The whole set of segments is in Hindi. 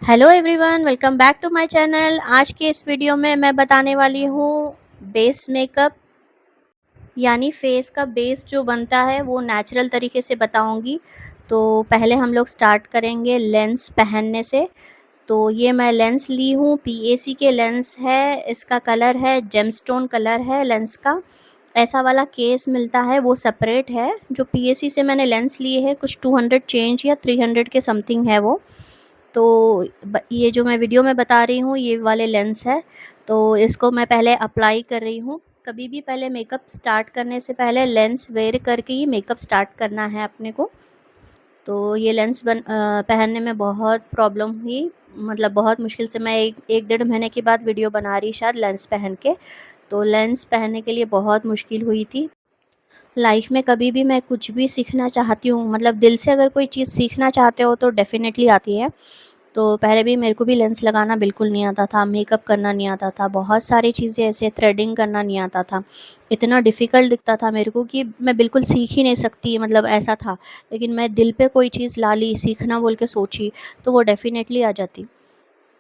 Hello everyone, welcome back to my channel. आज के इस वीडियो में मैं बताने वाली हूँ बेस मेकअप, यानी फेस का बेस जो बनता है वो नेचुरल तरीके से बताऊंगी। तो पहले हम लोग स्टार्ट करेंगे लेंस पहनने से। तो ये मैं लेंस ली हूँ, पीएसी के लेंस है। इसका कलर है जेमस्टोन कलर है लेंस का। ऐसा वाला केस मिलता है, वो सेपरेट है। जो पीएसी से मैंने लेंस लिए है कुछ 200 चेंज या 300 के समथिंग है वो। तो ये जो मैं वीडियो में बता रही हूँ ये वाले लेंस है। तो इसको मैं पहले अप्लाई कर रही हूँ। कभी भी पहले मेकअप स्टार्ट करने से पहले लेंस वेयर करके ही मेकअप स्टार्ट करना है अपने को। तो ये लेंस पहनने में बहुत प्रॉब्लम हुई, मतलब बहुत मुश्किल से मैं एक डेढ़ महीने के बाद वीडियो बना रही शायद लेंस पहन के। तो लेंस पहनने के लिए बहुत मुश्किल हुई थी। लाइफ में कभी भी मैं कुछ भी सीखना चाहती हूँ, मतलब दिल से अगर कोई चीज़ सीखना चाहते हो तो डेफ़िनेटली आती है। तो पहले भी मेरे को भी लेंस लगाना बिल्कुल नहीं आता था, मेकअप करना नहीं आता था, बहुत सारी चीज़ें ऐसे थ्रेडिंग करना नहीं आता था। इतना डिफ़िकल्ट दिखता था मेरे को कि मैं बिल्कुल सीख ही नहीं सकती, मतलब ऐसा था। लेकिन मैं दिल पे कोई चीज़ ला ली, सीखना बोल के सोची, तो वो डेफ़िनेटली आ जाती।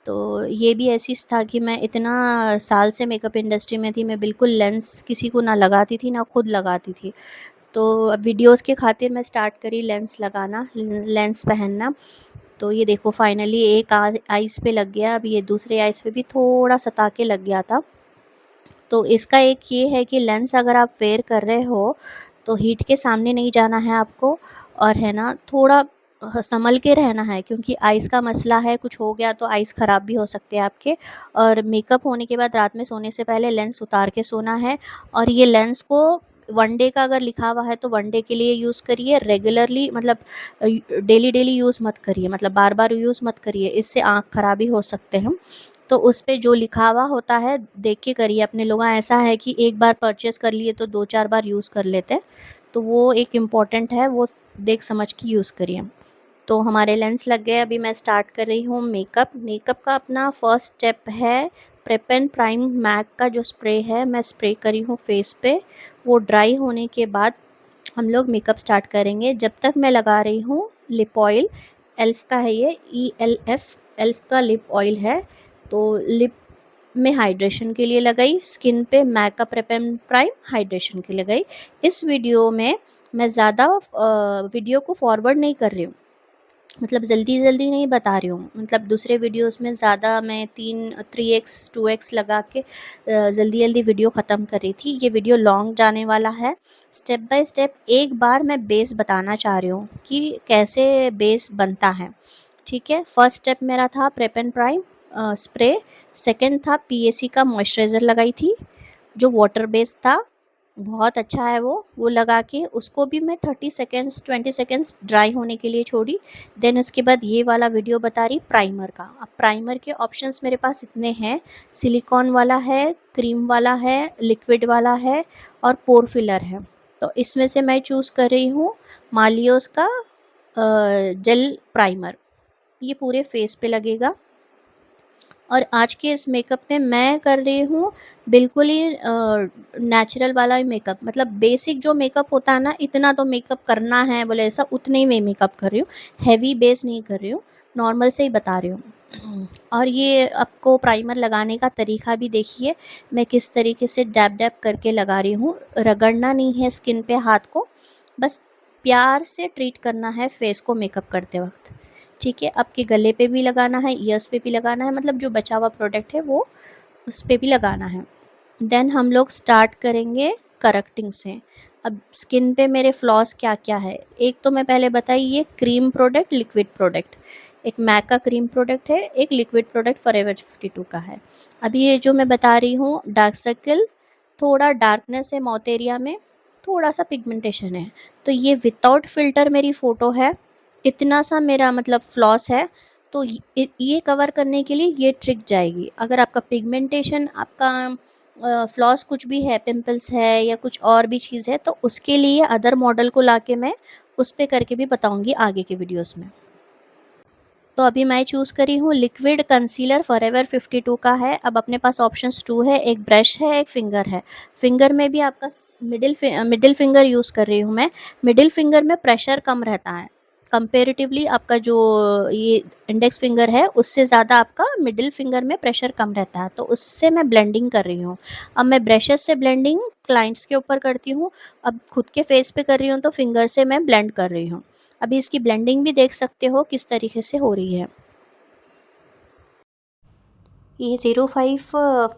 तो ये भी ऐसी था कि मैं इतना साल से मेकअप इंडस्ट्री में थी, मैं बिल्कुल लेंस किसी को ना लगाती थी, ना खुद लगाती थी। तो वीडियोज़ के खातिर मैं स्टार्ट करी लेंस लगाना, लेंस पहनना। तो ये देखो फाइनली एक आइज़ पे लग गया, अब ये दूसरे आइज़ पे भी थोड़ा सता के लग गया था। तो इसका एक ये है कि लेंस अगर आप वेयर कर रहे हो तो हीट के सामने नहीं जाना है आपको, और है ना थोड़ा संभल के रहना है, क्योंकि आइज़ का मसला है, कुछ हो गया तो आइज़ ख़राब भी हो सकते हैं आपके। और मेकअप होने के बाद रात में सोने से पहले लेंस उतार के सोना है। और ये लेंस को वन डे का अगर लिखा हुआ है तो वन डे के लिए यूज़ करिए, रेगुलरली मतलब डेली डेली यूज़ मत करिए, मतलब बार बार यूज़ मत करिए, इससे आँख खराबी हो सकते हैं। तो उस पे जो लिखा हुआ होता है देख के करिए। अपने लोग ऐसा है कि एक बार परचेज़ कर लिए तो 2-4 बार यूज़ कर लेते हैं, तो वो एक इम्पॉर्टेंट है, वो देख समझ के यूज़ करिए। तो हमारे लेंस लग गए, अभी मैं स्टार्ट कर रही हूँ मेकअप। मेकअप का अपना फर्स्ट स्टेप है प्रेप एंड प्राइम मैक का जो स्प्रे है, मैं स्प्रे करी हूँ फेस पे। वो ड्राई होने के बाद हम लोग मेकअप स्टार्ट करेंगे। जब तक मैं लगा रही हूँ लिप ऑयल, एल्फ का है ये, ELF एल्फ का लिप ऑयल है। तो लिप में हाइड्रेशन के लिए लगाई, स्किन पे makeup prep and prime hydration के लिए लगाई। इस वीडियो में मैं ज़्यादा वीडियो को फॉरवर्ड नहीं कर रही हूँ, मतलब जल्दी जल्दी नहीं बता रही हूँ। मतलब दूसरे वीडियोस में ज़्यादा मैं 3x 2x लगा के जल्दी जल्दी वीडियो ख़त्म कर रही थी। ये वीडियो लॉन्ग जाने वाला है। स्टेप बाय स्टेप एक बार मैं बेस बताना चाह रही हूँ कि कैसे बेस बनता है। ठीक है, फर्स्ट स्टेप मेरा था prep and prime spray. Second था पीएसी का मॉइस्चराइज़र लगाई थी, जो वाटर बेस्ड था, बहुत अच्छा है वो लगा के उसको भी मैं 30 सेकेंड्स 20 सेकेंड्स ड्राई होने के लिए छोड़ी। देन उसके बाद ये वाला वीडियो बता रही प्राइमर का। अब प्राइमर के ऑप्शंस मेरे पास इतने हैं, सिलिकॉन वाला है, क्रीम वाला है, लिक्विड वाला है, और पोर फिलर है। तो इसमें से मैं चूज़ कर रही हूँ मालियोस का जेल प्राइमर। ये पूरे फेस पे लगेगा। और आज के इस मेकअप में मैं कर रही हूँ बिल्कुल ही नेचुरल वाला ही मेकअप, मतलब बेसिक जो मेकअप होता है ना, इतना तो मेकअप करना है बोले ऐसा, उतने ही मैं मेकअप कर रही हूँ। हैवी बेस नहीं कर रही हूँ, नॉर्मल से ही बता रही हूँ। और ये आपको प्राइमर लगाने का तरीका भी देखिए, मैं किस तरीके से डैब डैब करके लगा रही हूँ। रगड़ना नहीं है स्किन पे हाथ को, बस प्यार से ट्रीट करना है फेस को मेकअप करते वक्त। ठीक है, आपके गले पे भी लगाना है, ईयर्स पे भी लगाना है, मतलब जो बचा हुआ प्रोडक्ट है वो उस पे भी लगाना है। देन हम लोग स्टार्ट करेंगे करेक्टिंग से। अब स्किन पे मेरे फ्लॉस क्या क्या है, एक तो मैं पहले बताई, ये क्रीम प्रोडक्ट, लिक्विड प्रोडक्ट। एक मैक का क्रीम प्रोडक्ट है, एक लिक्विड प्रोडक्ट फॉरएवर 52 का है। अभी ये जो मैं बता रही हूँ डार्क सर्कल, थोड़ा डार्कनेस है माउथ एरिया में, थोड़ा सा पिगमेंटेशन है, तो ये विदाउट फिल्टर मेरी फ़ोटो है। इतना सा मेरा मतलब फ्लॉस है। तो ये कवर करने के लिए ये ट्रिक जाएगी। अगर आपका पिगमेंटेशन, आपका फ्लॉस कुछ भी है, पिंपल्स है या कुछ और भी चीज़ है, तो उसके लिए अदर मॉडल को लाके मैं उस पे करके भी बताऊंगी आगे के वीडियोस में। तो अभी मैं चूज़ करी हूँ लिक्विड कंसीलर, फॉरएवर 52 का है। अब अपने पास ऑप्शंस टू है, एक ब्रश है, एक फिंगर है। फिंगर में भी आपका मिडिल फिंगर यूज़ कर रही हूँ मैं। मिडिल फिंगर में प्रेशर कम रहता है, कंपैरेटिवली आपका जो ये इंडेक्स फिंगर है उससे ज़्यादा आपका मिडिल फिंगर में प्रेशर कम रहता है, तो उससे मैं ब्लेंडिंग कर रही हूँ। अब मैं ब्रशेस से ब्लेंडिंग क्लाइंट्स के ऊपर करती हूँ, अब खुद के फेस पे कर रही हूँ तो फिंगर से मैं ब्लेंड कर रही हूँ। अभी इसकी ब्लेंडिंग भी देख सकते हो किस तरीके से हो रही है। ये 05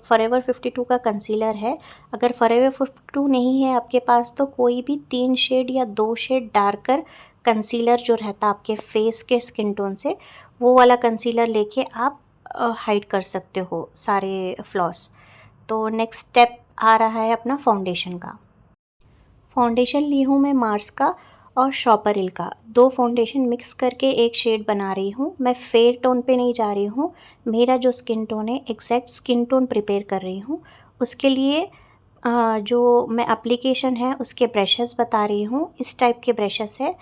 फॉरएवर 52 का कंसीलर है। अगर फॉरएवर 52 नहीं है आपके पास तो कोई भी 3 शेड या 2 शेड डार्कर कंसीलर जो रहता है आपके फेस के स्किन टोन से, वो वाला कंसीलर लेके आप हाइड कर सकते हो सारे फ्लॉस। तो नेक्स्ट स्टेप आ रहा है अपना फाउंडेशन का। फाउंडेशन ली हूँ मैं मार्स का और शॉपरिल का, दो फाउंडेशन मिक्स करके एक शेड बना रही हूँ। मैं फेयर टोन पे नहीं जा रही हूँ, मेरा जो स्किन टोन है एग्जैक्ट स्किन टोन प्रिपेयर कर रही हूँ। उसके लिए जो मैं एप्लीकेशन है उसके ब्रशेस बता रही हूँ। इस टाइप के ब्रशेस है,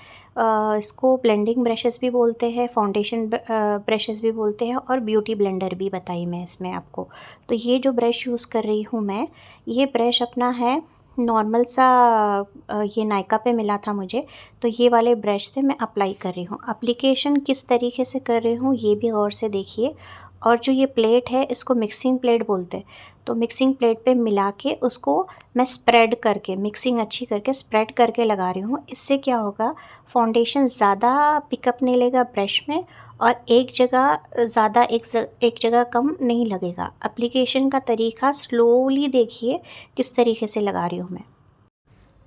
इसको ब्लेंडिंग ब्रशेस भी बोलते हैं, फाउंडेशन ब्रशेस भी बोलते हैं और ब्यूटी ब्लेंडर भी बताई मैं इसमें आपको। तो ये जो ब्रश यूज़ कर रही हूँ मैं, ये ब्रश अपना है नॉर्मल सा, ये नायका पे मिला था मुझे, तो ये वाले ब्रश से मैं अप्लाई कर रही हूँ। एप्लीकेशन किस तरीके से कर रही हूँ ये भी गौर से देखिए। और जो ये प्लेट है इसको मिक्सिंग प्लेट बोलते हैं, तो मिक्सिंग प्लेट पे मिला के उसको मैं स्प्रेड करके, मिक्सिंग अच्छी करके स्प्रेड करके लगा रही हूँ। इससे क्या होगा, फाउंडेशन ज़्यादा पिकअप नहीं लेगा ब्रश में और एक जगह ज़्यादा एक जगह कम नहीं लगेगा। एप्लीकेशन का तरीका स्लोली देखिए किस तरीके से लगा रही हूँ मैं।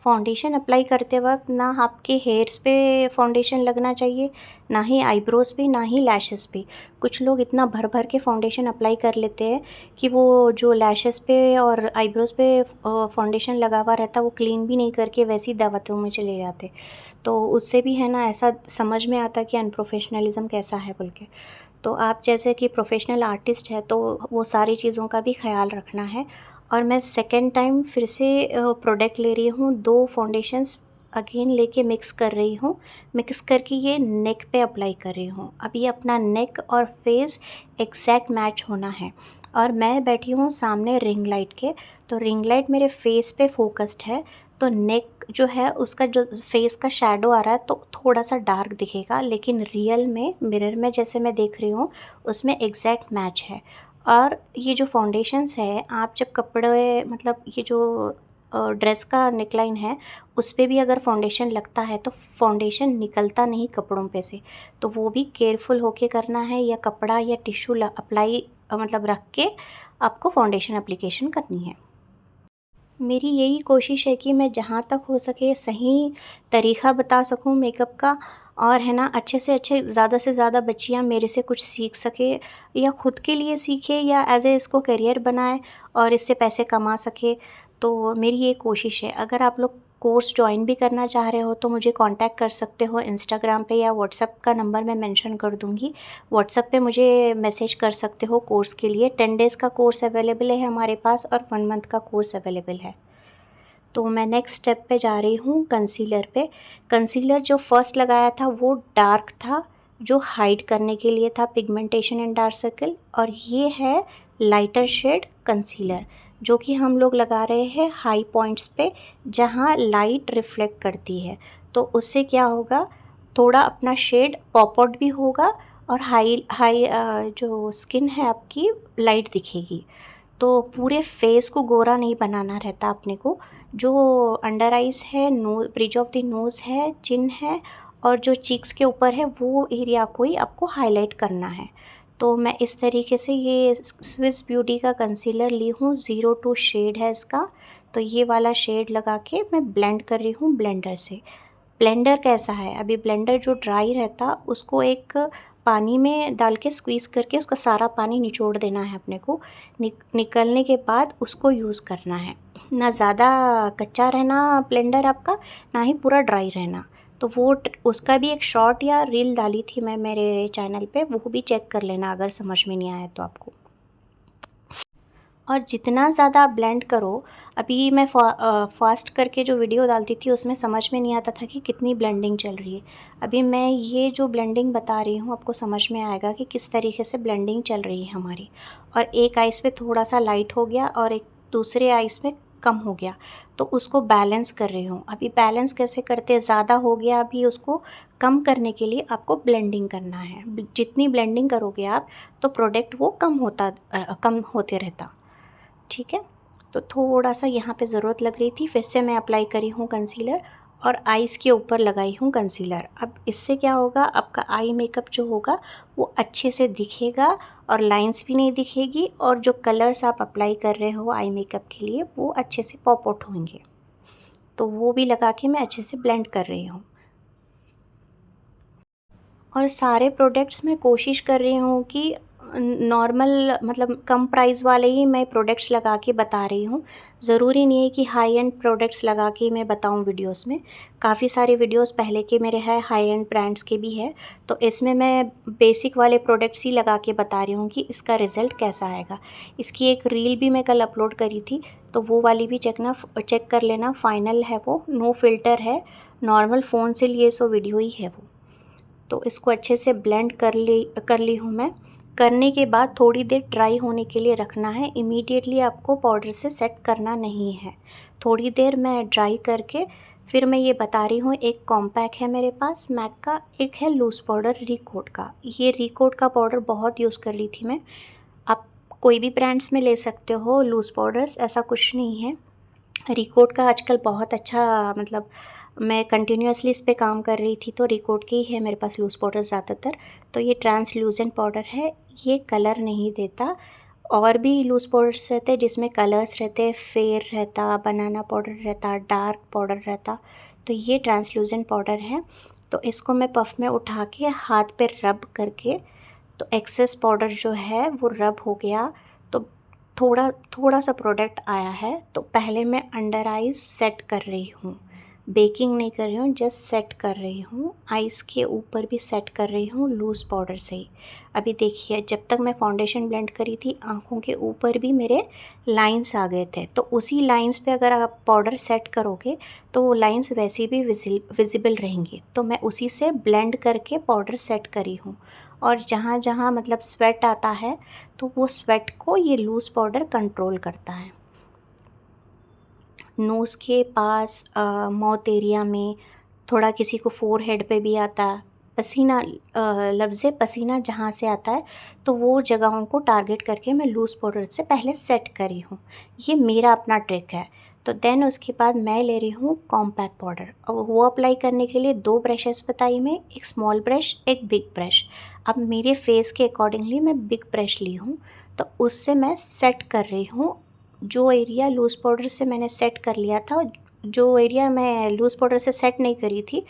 फाउंडेशन अप्लाई करते वक्त ना आपके हेयर्स पे फाउंडेशन लगना चाहिए, ना ही आईब्रोज़ पे, ना ही लैशेस पे। कुछ लोग इतना भर भर के फाउंडेशन अप्लाई कर लेते हैं कि वो जो लैशेस पे और आईब्रोज़ पे फाउंडेशन लगा हुआ रहता है वो क्लीन भी नहीं करके वैसी दावतों में चले जाते। तो उससे भी है ना ऐसा समझ में आता कि अनप्रोफेशनलिज़म कैसा है बोल के। तो आप जैसे कि प्रोफेशनल आर्टिस्ट है तो वो सारी चीज़ों का भी ख्याल रखना है। और मैं सेकेंड टाइम फिर से प्रोडक्ट ले रही हूँ, दो फाउंडेशंस अगेन लेके मिक्स कर रही हूँ। मिक्स करके ये नेक पे अप्लाई कर रही हूँ। अब ये अपना नेक और फेस एग्जैक्ट मैच होना है। और मैं बैठी हूँ सामने रिंग लाइट के, तो रिंग लाइट मेरे फेस पे फोकस्ड है, तो नेक जो है उसका जो फेस का शेडो आ रहा है तो थोड़ा सा डार्क दिखेगा, लेकिन रियल में मिरर में जैसे मैं देख रही हूँ उसमें एग्जैक्ट मैच है। और ये जो फाउंडेशंस है, आप जब कपड़े मतलब ये जो ड्रेस का नेकलाइन है उस पर भी अगर फाउंडेशन लगता है तो फाउंडेशन निकलता नहीं कपड़ों पे से, तो वो भी केयरफुल होके करना है, या कपड़ा या टिश्यू अप्लाई मतलब रख के आपको फाउंडेशन एप्लीकेशन करनी है। मेरी यही कोशिश है कि मैं जहाँ तक हो सके सही तरीक़ा बता सकूँ मेकअप का, और है ना अच्छे से अच्छे ज़्यादा से ज़्यादा बच्चियाँ मेरे से कुछ सीख सके, या ख़ुद के लिए सीखे या एज़ ए इसको करियर बनाए और इससे पैसे कमा सके। तो मेरी ये कोशिश है। अगर आप लोग कोर्स जॉइन भी करना चाह रहे हो तो मुझे कांटेक्ट कर सकते हो इंस्टाग्राम पे, या व्हाट्सएप का नंबर मैं मेंशन कर दूँगी। व्हाट्सएप पे मुझे मैसेज कर सकते हो कोर्स के लिए। 10 डेज़ का कोर्स अवेलेबल है हमारे पास और 1 मंथ का कोर्स अवेलेबल है। तो मैं नेक्स्ट स्टेप पे जा रही हूँ कंसीलर पे। कंसीलर जो फर्स्ट लगाया था वो डार्क था, जो हाइड करने के लिए था पिगमेंटेशन एंड डार्क सर्कल, और ये है लाइटर शेड कंसीलर जो कि हम लोग लगा रहे हैं हाई पॉइंट्स पे जहाँ लाइट रिफ्लेक्ट करती है। तो उससे क्या होगा, थोड़ा अपना शेड पॉप आउट भी होगा और हाई हाई जो स्किन है आपकी लाइट दिखेगी। तो पूरे फेस को गोरा नहीं बनाना रहता अपने को। जो अंडर आइज़ है, ब्रिज ऑफ द नोज़ है, चिन है और जो चीक्स के ऊपर है वो एरिया को ही आपको हाईलाइट करना है। तो मैं इस तरीके से ये स्विस ब्यूटी का कंसीलर ली हूँ, 02 शेड है इसका। तो ये वाला शेड लगा के मैं ब्लेंड कर रही हूँ ब्लेंडर से। ब्लेंडर कैसा है, अभी ब्लेंडर जो ड्राई रहता उसको एक पानी में डाल के स्क्वीज़ करके उसका सारा पानी निचोड़ देना है अपने को। निकलने के बाद उसको यूज़ करना है। ना ज़्यादा कच्चा रहना ब्लेंडर आपका, ना ही पूरा ड्राई रहना। तो वो उसका भी एक शॉर्ट या रील डाली थी मैं मेरे चैनल पे, वो भी चेक कर लेना अगर समझ में नहीं आया तो आपको। और जितना ज़्यादा आप ब्लेंड करो, अभी मैं फास्ट करके जो वीडियो डालती थी उसमें समझ में नहीं आता था कि कितनी ब्लेंडिंग चल रही है। अभी मैं ये जो ब्लेंडिंग बता रही हूँ आपको समझ में आएगा कि किस तरीके से ब्लेंडिंग चल रही है हमारी। और एक आइस पे थोड़ा सा लाइट हो गया और एक दूसरे आइस में कम हो गया, तो उसको बैलेंस कर रही हूँ। अभी बैलेंस कैसे करते हैं, ज़्यादा हो गया अभी उसको कम करने के लिए आपको ब्लेंडिंग करना है। जितनी ब्लेंडिंग करोगे आप तो प्रोडक्ट वो कम होते रहता। ठीक है, तो थोड़ा सा यहाँ पे ज़रूरत लग रही थी, फिर से मैं अप्लाई करी हूँ कंसीलर और आईज़ के ऊपर लगाई हूँ कंसीलर। अब इससे क्या होगा, आपका आई मेकअप जो होगा वो अच्छे से दिखेगा और लाइंस भी नहीं दिखेगी, और जो कलर्स आप अप्लाई कर रहे हो आई मेकअप के लिए वो अच्छे से पॉप आउट होंगे। तो वो भी लगा के मैं अच्छे से ब्लेंड कर रही हूँ। और सारे प्रोडक्ट्स मैं कोशिश कर रही हूँ कि नॉर्मल मतलब कम प्राइस वाले ही मैं प्रोडक्ट्स लगा के बता रही हूँ। ज़रूरी नहीं है कि हाई एंड प्रोडक्ट्स लगा के मैं बताऊँ वीडियोस में। काफ़ी सारे वीडियोस पहले के मेरे हैं, हाई एंड ब्रांड्स के भी है, तो इसमें मैं बेसिक वाले प्रोडक्ट्स ही लगा के बता रही हूँ कि इसका रिज़ल्ट कैसा आएगा। इसकी एक रील भी मैं कल अपलोड करी थी, तो वो वाली भी चेक कर लेना। फाइनल है वो, नो फ़िल्टर है, नॉर्मल फ़ोन से लिए सो वीडियो ही है वो। तो इसको अच्छे से ब्लेंड कर ली हूँ मैं। करने के बाद थोड़ी देर ड्राई होने के लिए रखना है। इमीडिएटली आपको पाउडर से सेट करना नहीं है, थोड़ी देर मैं ड्राई करके फिर मैं ये बता रही हूँ। एक कॉम्पैक्ट है मेरे पास मैक का, एक है लूज़ पाउडर रिकोट का। ये रिकोट का पाउडर बहुत यूज़ कर रही थी मैं। आप कोई भी ब्रांड्स में ले सकते हो लूज़ पाउडर्स, ऐसा कुछ नहीं है। रिकोट का आजकल बहुत अच्छा मतलब मैं कंटिन्यूअसली इस पे काम कर रही थी, तो रिकोट की ही है मेरे पास लूज़ पाउडर ज़्यादातर। तो ये ट्रांसल्यूसेंट पाउडर है, ये कलर नहीं देता। और भी लूज़ पाउडर्स रहते हैं जिसमें कलर्स रहते हैं, फेयर रहता, बनाना पाउडर रहता, डार्क पाउडर रहता। तो ये ट्रांसल्यूसेंट पाउडर है। तो इसको मैं पफ़ में उठा के हाथ पे रब करके, तो एक्सेस पाउडर जो है वो रब हो गया। तो थोड़ा थोड़ा सा प्रोडक्ट आया है, तो पहले मैं अंडर आइज़ सेट कर रही हूँ। बेकिंग नहीं कर रही हूँ, जस्ट सेट कर रही हूँ। आइज़ के ऊपर भी सेट कर रही हूँ लूज़ पाउडर से ही। अभी देखिए, जब तक मैं फाउंडेशन ब्लेंड करी थी आँखों के ऊपर भी मेरे लाइंस आ गए थे, तो उसी लाइंस पे अगर आप पाउडर सेट करोगे तो वो लाइंस वैसे भी विजिबल रहेंगी। तो मैं उसी से ब्लेंड करके पाउडर सेट करी हूँ। और जहाँ जहाँ मतलब स्वेट आता है तो वो स्वेट को ये लूज़ पाउडर कंट्रोल करता है। नोज़ के पास, माउथ एरिया में, थोड़ा किसी को फोरहेड पे भी आता है पसीना, लफ्ज़ पसीना जहाँ से आता है, तो वो जगहों को टारगेट करके मैं लूज़ पाउडर से पहले सेट करी हूँ। ये मेरा अपना ट्रिक है। तो देन उसके बाद मैं ले रही हूँ कॉम्पैक्ट पाउडर, और वो अप्लाई करने के लिए 2 ब्रशेस बताई मैं, एक स्मॉल ब्रश एक बिग ब्रश। अब मेरे फेस के अकॉर्डिंगली मैं बिग ब्रश ली हूँ, तो उससे मैं सेट कर रही हूँ। जो एरिया लूज़ पाउडर से मैंने सेट कर लिया था, जो एरिया मैं लूज़ पाउडर से सेट नहीं करी थी,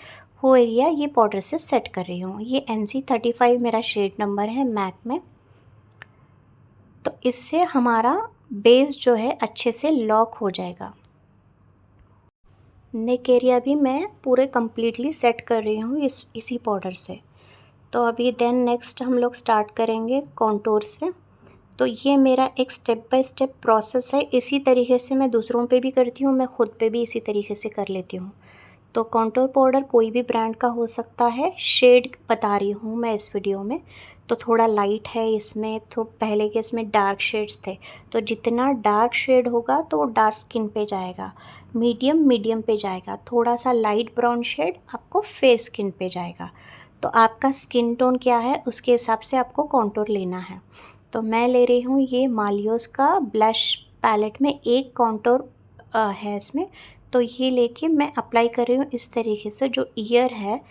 वो एरिया ये पाउडर से सेट कर रही हूँ। ये NC35 मेरा शेड नंबर है मैक में। तो इससे हमारा बेस जो है अच्छे से लॉक हो जाएगा। नेक एरिया भी मैं पूरे कम्प्लीटली सेट कर रही हूँ इसी पाउडर से। तो अभी देन नेक्स्ट हम लोग स्टार्ट करेंगे कॉन्टूर से। तो ये मेरा एक स्टेप बाय स्टेप प्रोसेस है। इसी तरीके से मैं दूसरों पे भी करती हूँ, मैं ख़ुद पे भी इसी तरीके से कर लेती हूँ। तो कॉन्टूर पाउडर कोई भी ब्रांड का हो सकता है। शेड बता रही हूँ मैं इस वीडियो में। तो थोड़ा लाइट है इसमें, तो पहले के इसमें डार्क शेड्स थे, तो जितना डार्क शेड होगा तो वो डार्क स्किन पे जाएगा, मीडियम पे जाएगा, थोड़ा सा लाइट ब्राउन शेड आपको फेस स्किन पे जाएगा। तो आपका स्किन टोन क्या है उसके हिसाब से आपको कॉन्टूर लेना है। तो मैं ले रही हूँ ये मालियोस का ब्लश पैलेट में, एक कॉन्टूर है इसमें। तो ये लेके मैं अप्लाई कर रही हूँ इस तरीके से। जो ईयर है,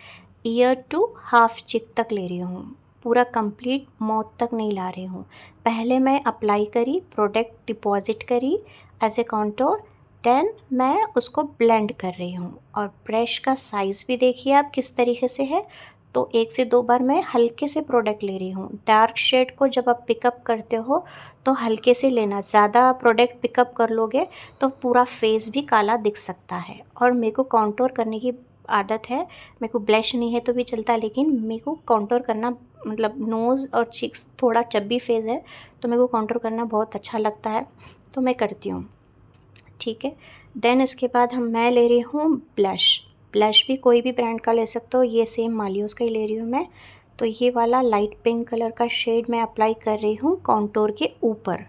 ईयर टू हाफ चिक तक ले रही हूँ, पूरा कंप्लीट माउथ तक नहीं ला रही हूँ। पहले मैं अप्लाई करी, प्रोडक्ट डिपॉजिट करी एज ए कॉन्टूर, देन मैं उसको ब्लेंड कर रही हूँ। और ब्रश का साइज़ भी देखिए आप किस तरीके से है। तो 1 से 2 बार मैं हल्के से प्रोडक्ट ले रही हूँ। डार्क शेड को जब आप पिकअप करते हो तो हल्के से लेना, ज़्यादा प्रोडक्ट पिकअप कर लोगे तो पूरा फेस भी काला दिख सकता है। और मेरे को कॉन्टूर करने की आदत है, मेरे को ब्लश नहीं है तो भी चलता, लेकिन मेरे को कॉन्टूर करना मतलब नोज़ और चिक्स थोड़ा चब्बी फेस है, तो मेरे को कॉन्टूर करना बहुत अच्छा लगता है, तो मैं करती हूँ। ठीक है, देन इसके बाद मैं ले रही हूँ ब्लश। ब्लश भी कोई भी ब्रांड का ले सकते हो, ये सेम मालियोस का ही ले रही हूँ मैं। तो ये वाला लाइट पिंक कलर का शेड मैं अप्लाई कर रही हूँ कॉन्टूर के ऊपर,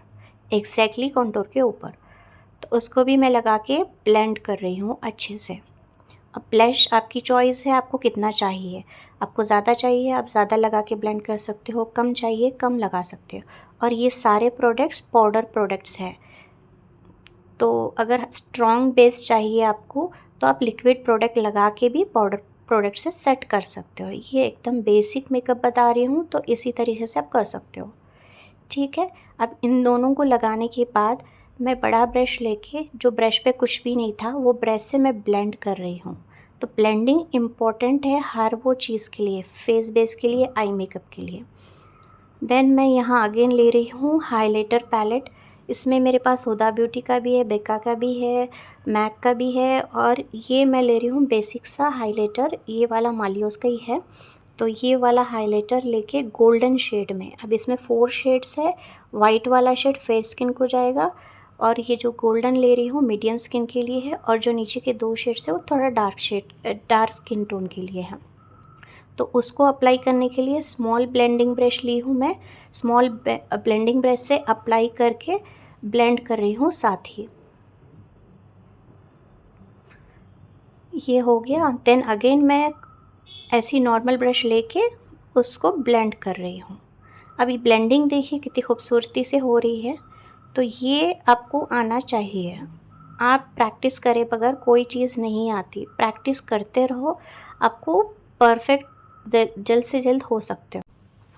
एग्जैक्टली कॉन्टूर के ऊपर। तो उसको भी मैं लगा के ब्लेंड कर रही हूँ अच्छे से। अब ब्लश आपकी चॉइस है, आपको कितना चाहिए। आपको ज़्यादा चाहिए आप ज़्यादा लगा के ब्लेंड कर सकते हो, कम चाहिए कम लगा सकते हो। और ये सारे प्रोडक्ट्स पाउडर प्रोडक्ट्स हैं, तो अगर स्ट्रॉन्ग बेस चाहिए आपको तो आप लिक्विड प्रोडक्ट लगा के भी पाउडर प्रोडक्ट से सेट कर सकते हो। ये एकदम बेसिक मेकअप बता रही हूँ, तो इसी तरीके से आप कर सकते हो। ठीक है, अब इन दोनों को लगाने के बाद मैं बड़ा ब्रश लेके, जो ब्रश पे कुछ भी नहीं था वो ब्रश से मैं ब्लेंड कर रही हूँ। तो ब्लेंडिंग इम्पॉर्टेंट है हर वो चीज़ के लिए, फेस बेस के लिए, आई मेकअप के लिए। देन मैं यहाँ अगेन ले रही हूँ हाइलाइटर पैलेट। इसमें मेरे पास हुदा ब्यूटी का भी है, बेका का भी है, मैक का भी है, और ये मैं ले रही हूँ बेसिक सा हाइलाइटर, ये वाला मालियोस का ही है। तो ये वाला हाइलाइटर लेके गोल्डन शेड में, अब इसमें 4 शेड्स है। वाइट वाला शेड फेयर स्किन को जाएगा, और ये जो गोल्डन ले रही हूँ मीडियम स्किन के लिए है, और जो नीचे के 2 शेड्स है वो थोड़ा डार्क स्किन टोन के लिए है। तो उसको अप्लाई करने के लिए स्मॉल ब्लेंडिंग ब्रश ली हूँ मैं। स्मॉल ब्लेंडिंग ब्रश से अप्लाई करके ब्लेंड कर रही हूँ साथ ही। ये हो गया। देन अगेन मैं ऐसी नॉर्मल ब्रश लेके उसको ब्लेंड कर रही हूँ। अभी ब्लेंडिंग देखिए कितनी खूबसूरती से हो रही है। तो ये आपको आना चाहिए। आप प्रैक्टिस करे बगैर कोई चीज़ नहीं आती, प्रैक्टिस करते रहो, आपको परफेक्ट जल्द से जल्द हो सकते हो।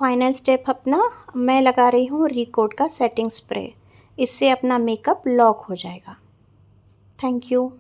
फाइनल स्टेप अपना मैं लगा रही हूँ रिकोट का सेटिंग स्प्रे। इससे अपना मेकअप लॉक हो जाएगा। Thank you.